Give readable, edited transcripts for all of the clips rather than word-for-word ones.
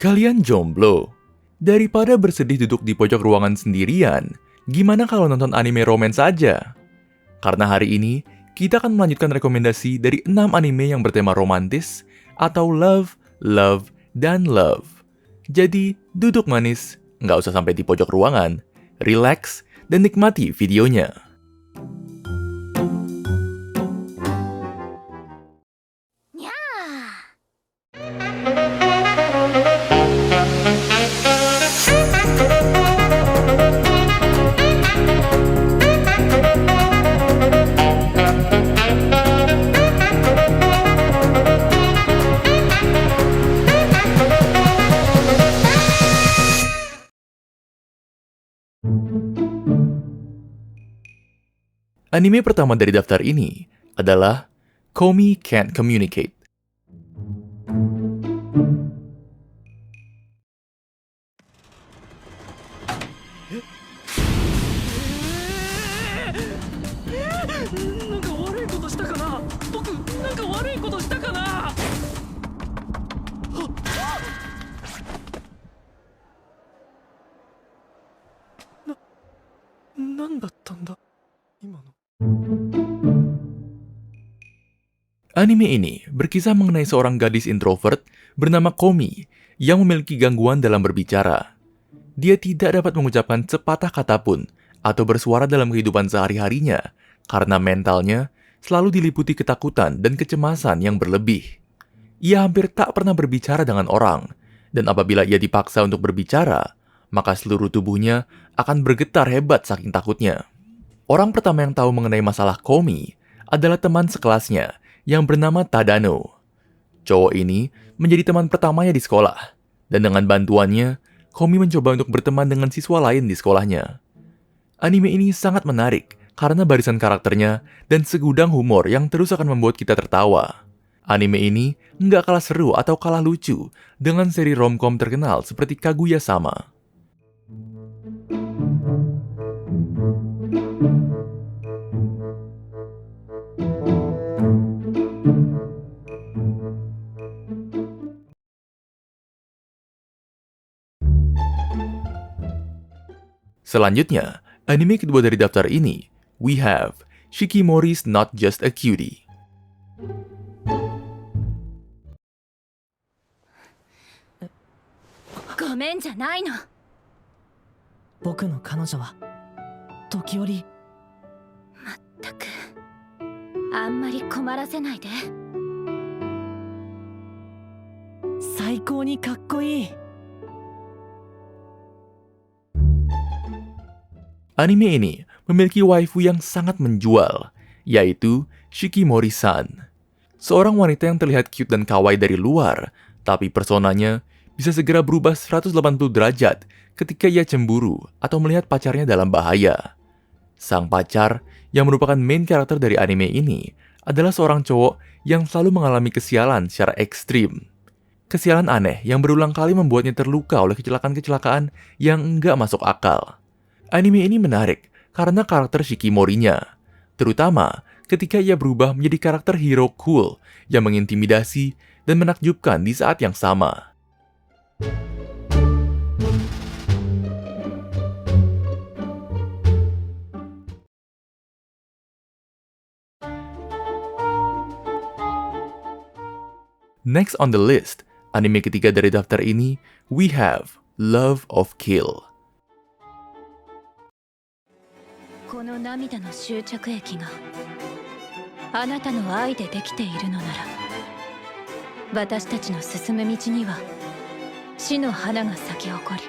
Kalian jomblo? Daripada bersedih duduk di pojok ruangan sendirian, gimana kalau nonton anime romance saja? Karena hari ini, kita akan melanjutkan rekomendasi dari 6 anime yang bertema romantis atau love, love, dan love. Jadi, duduk manis, nggak usah sampai di pojok ruangan, relax, dan nikmati videonya. Anime pertama dari daftar ini adalah Komi Can't Communicate. Anime ini berkisah mengenai seorang gadis introvert bernama Komi yang memiliki gangguan dalam berbicara. Dia tidak dapat mengucapkan sepatah kata pun atau bersuara dalam kehidupan sehari-harinya karena mentalnya selalu diliputi ketakutan dan kecemasan yang berlebih. Ia hampir tak pernah berbicara dengan orang, dan apabila ia dipaksa untuk berbicara, maka seluruh tubuhnya akan bergetar hebat saking takutnya. Orang pertama yang tahu mengenai masalah Komi adalah teman sekelasnya yang bernama Tadano. Cowok ini menjadi teman pertamanya di sekolah, dan dengan bantuannya, Komi mencoba untuk berteman dengan siswa lain di sekolahnya. Anime ini sangat menarik karena barisan karakternya dan segudang humor yang terus akan membuat kita tertawa. Anime ini nggak kalah seru atau kalah lucu dengan seri romcom terkenal seperti Kaguya-sama. Selanjutnya, anime kedua dari daftar ini, we have Shikimori's Not Just a Cutie. ごめんじゃないの。僕の彼女は時折まったくあんまり困らせないで。最高にかっこいい。 Anime ini memiliki waifu yang sangat menjual, yaitu Shikimori-san. Seorang wanita yang terlihat cute dan kawaii dari luar, tapi personanya bisa segera berubah 180 derajat ketika ia cemburu atau melihat pacarnya dalam bahaya. Sang pacar, yang merupakan main karakter dari anime ini, adalah seorang cowok yang selalu mengalami kesialan secara ekstrim. Kesialan aneh yang berulang kali membuatnya terluka oleh kecelakaan-kecelakaan yang enggak masuk akal. Anime ini menarik karena karakter Shikimori-nya, terutama ketika ia berubah menjadi karakter hero cool yang mengintimidasi dan menakjubkan di saat yang sama. Next on the list, anime ketiga dari daftar ini, we have Love of Kill. この涙の終着駅があなたの愛でできているのなら、私たちの進む道には死の花が咲き誇り、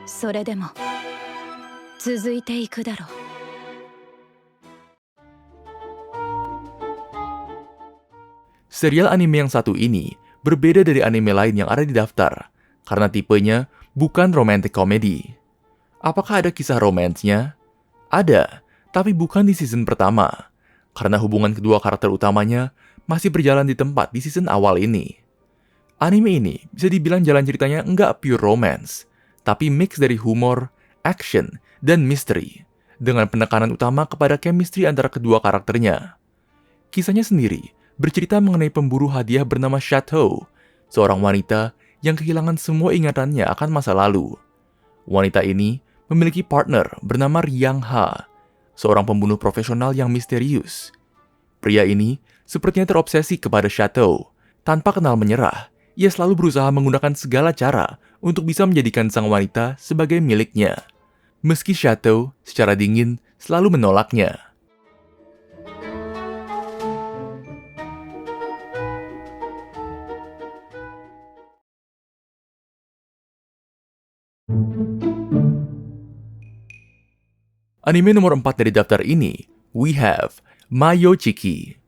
それでも続いていくだろう。 Serial anime yang satu ini berbeda dari anime lain yang ada di daftar karena tipenya bukan romantic comedy. Apakah ada kisah romansnya? Ada, tapi bukan di season pertama, karena hubungan kedua karakter utamanya masih berjalan di tempat di season awal ini. Anime ini bisa dibilang jalan ceritanya nggak pure romance, tapi mix dari humor, action, dan misteri, dengan penekanan utama kepada chemistry antara kedua karakternya. Kisahnya sendiri bercerita mengenai pemburu hadiah bernama Chateau, seorang wanita yang kehilangan semua ingatannya akan masa lalu. Wanita ini memiliki partner bernama Riang Ha, seorang pembunuh profesional yang misterius. Pria ini sepertinya terobsesi kepada Chateau. Tanpa kenal menyerah, ia selalu berusaha menggunakan segala cara untuk bisa menjadikan sang wanita sebagai miliknya. Meski Chateau secara dingin selalu menolaknya. Anime nomor 4 dari daftar ini, we have Mayo Chiki.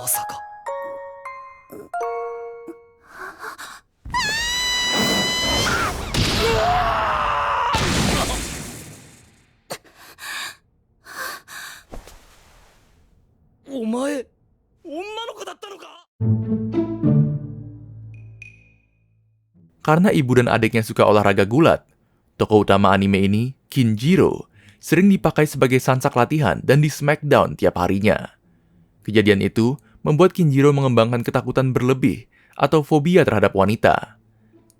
まさか。お前、女の子だったのか? Karena ibu dan adiknya suka olahraga gulat, tokoh utama anime ini, Kinjiro, sering dipakai sebagai sansak latihan dan di smackdown tiap harinya. Kejadian itu membuat Kinjiro mengembangkan ketakutan berlebih atau fobia terhadap wanita.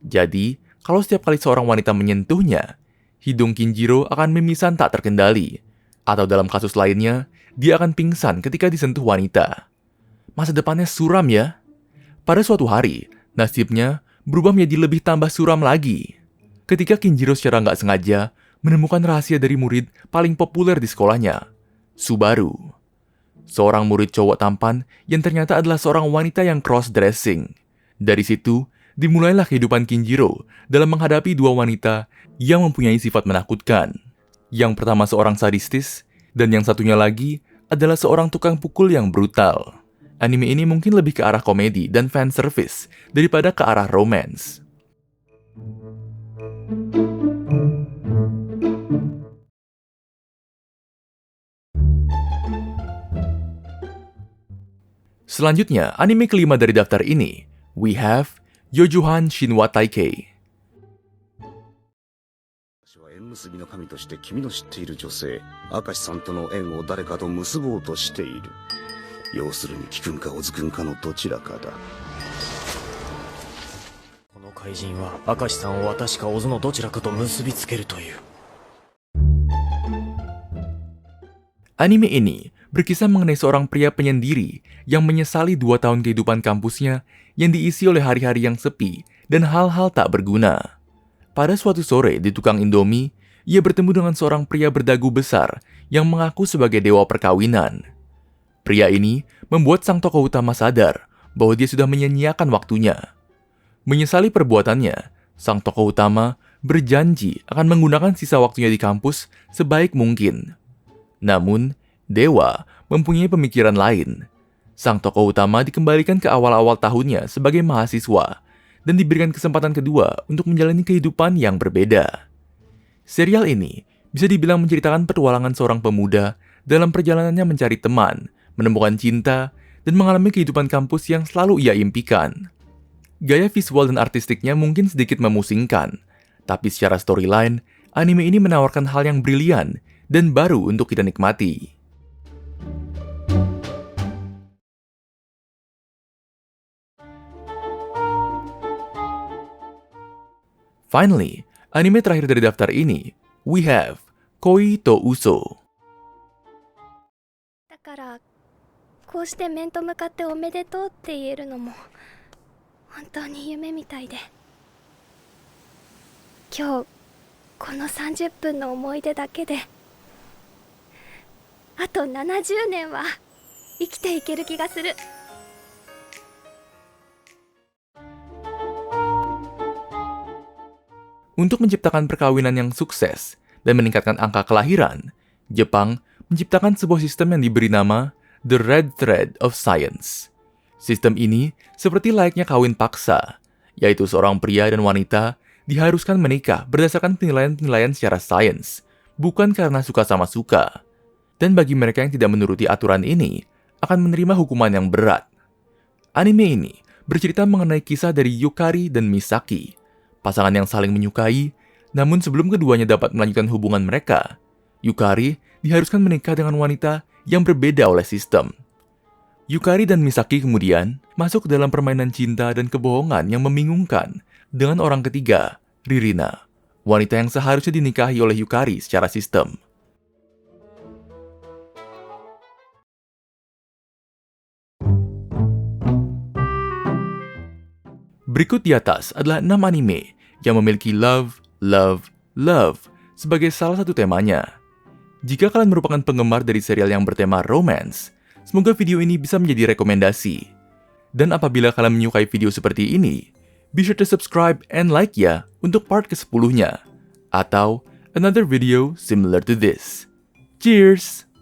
Jadi, kalau setiap kali seorang wanita menyentuhnya, hidung Kinjiro akan mimisan tak terkendali. Atau dalam kasus lainnya, dia akan pingsan ketika disentuh wanita. Masa depannya suram ya. Pada suatu hari, nasibnya berubah menjadi lebih tambah suram lagi. Ketika Kinjiro secara nggak sengaja menemukan rahasia dari murid paling populer di sekolahnya, Subaru. Seorang murid cowok tampan yang ternyata adalah seorang wanita yang cross-dressing. Dari situ, dimulailah kehidupan Kinjiro dalam menghadapi dua wanita yang mempunyai sifat menakutkan. Yang pertama seorang sadistis, dan yang satunya lagi adalah seorang tukang pukul yang brutal. Anime ini mungkin lebih ke arah komedi dan fan service daripada ke arah romance. Selanjutnya, anime kelima dari daftar ini, we have Yojuhan Shinwa Taikei. 私は縁結びの神として君の知っている女性明石さんとの縁を誰かと結ぼうとしている。要するに貴君か小津君かのどちらかだ。この怪人は明石さんを私か小津のどちらかと結びつけるという。 Anime ini berkisah mengenai seorang pria penyendiri yang menyesali 2 tahun kehidupan kampusnya yang diisi oleh hari-hari yang sepi dan hal-hal tak berguna. Pada suatu sore di tukang Indomie, ia bertemu dengan seorang pria berdagu besar yang mengaku sebagai dewa perkawinan. Pria ini membuat sang tokoh utama sadar bahwa dia sudah menyia-nyiakan waktunya. Menyesali perbuatannya, sang tokoh utama berjanji akan menggunakan sisa waktunya di kampus sebaik mungkin. Namun, dewa mempunyai pemikiran lain. Sang tokoh utama dikembalikan ke awal-awal tahunnya sebagai mahasiswa dan diberikan kesempatan kedua untuk menjalani kehidupan yang berbeda. Serial ini bisa dibilang menceritakan petualangan seorang pemuda dalam perjalanannya mencari teman, menemukan cinta, dan mengalami kehidupan kampus yang selalu ia impikan. Gaya visual dan artistiknya mungkin sedikit memusingkan, tapi secara storyline, anime ini menawarkan hal yang brilian dan baru untuk kita nikmati. Finally, anime terakhir dari daftar ini, we have Koi to Uso. だからこうして面と向かっておめでとうって言えるのも本当に夢みたいで、今日この30分の思い出だけであと70年は生きていける気がする。 Untuk menciptakan perkawinan yang sukses dan meningkatkan angka kelahiran, Jepang menciptakan sebuah sistem yang diberi nama The Red Thread of Science. Sistem ini seperti layaknya kawin paksa, yaitu seorang pria dan wanita diharuskan menikah berdasarkan penilaian-penilaian secara sains, bukan karena suka sama suka. Dan bagi mereka yang tidak menuruti aturan ini, akan menerima hukuman yang berat. Anime ini bercerita mengenai kisah dari Yukari dan Misaki, pasangan yang saling menyukai, namun sebelum keduanya dapat melanjutkan hubungan mereka, Yukari diharuskan menikah dengan wanita yang berbeda oleh sistem. Yukari dan Misaki kemudian masuk ke dalam permainan cinta dan kebohongan yang membingungkan dengan orang ketiga, Ririna, wanita yang seharusnya dinikahi oleh Yukari secara sistem. Berikut di atas adalah 6 anime yang memiliki love, love, love sebagai salah satu temanya. Jika kalian merupakan penggemar dari serial yang bertema romance, semoga video ini bisa menjadi rekomendasi. Dan apabila kalian menyukai video seperti ini, be sure to subscribe and like ya untuk part ke-10-nya. Atau another video similar to this. Cheers!